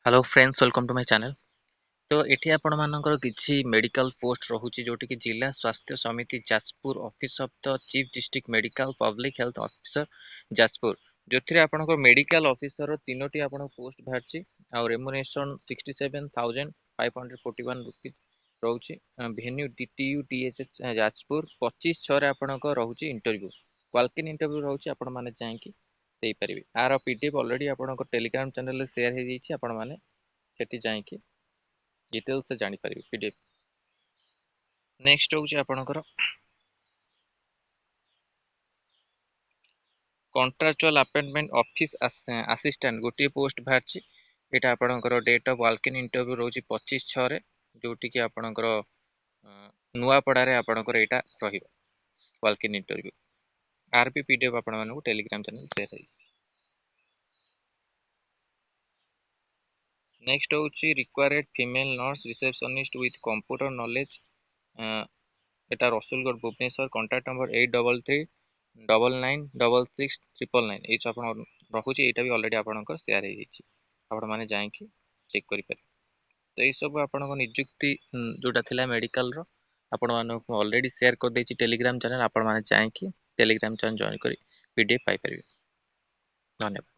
Hello friends welcome to my channel. तो एठी आपण मानकर किछि मेडिकल पोस्ट रहुछि जोटि कि जिला स्वास्थ्य समिति Jajpur office of the chief district medical public health officer Jajpur जोथिरे आपनकर मेडिकल ऑफिसर तीनोटी आपण पोस्ट बाहरछि आ रेम्युनरेशन 67541 रुपीस रहुछि। वेन्यू डीटीयू डीएचएच जाजपुर 25/6 रे आपनकर रहुछि इंटरव्यू वाल्क इन इंटरव्यू रहुछि आपण माने चाहि देई परिबे। आर पीडीएफ ऑलरेडी आपनकर टेलीग्राम चैनल रे शेयर हे जैछि आपण माने सेठी जाई डिटेल्स जानी पारिबे पीडीएफ। नेक्स्ट होउछि आपनकर कॉन्ट्रैक्चुअल अपॉइंटमेंट ऑफिस असिस्टेंट गोटे पोस्ट बाहरछि। एटा आपनकर date of walk in interview रोछि 25/6 रे जोटि कि आपनकर नुआपड़ा रे आपनकर एटा रहिबो वाल्क इन इंटरव्यू। आरपी पीडीएफ आपण मानकु टेलीग्राम चैनल शेयर हे। नेक्स्ट होउछि required female nurse receptionist with computer knowledge. एटा रसूलगढ़ भुवनेश्वर कांटेक्ट नंबर 8399966999 एच आपण रखुछि। एटा भी ऑलरेडी आपनकर शेयर हे जैछि आपण माने जाईकि चेक करि पारे। तो ए सब आपनको नियुक्ति जोटा थिला मेडिकल रो आपण मानको ऑलरेडी शेयर कर दैछि टेलीग्राम चैनल। आपण माने चाहि कि टेलीग्राम चैनल जॉइन करी पीडीएफ पाई परिबे। धन्यवाद।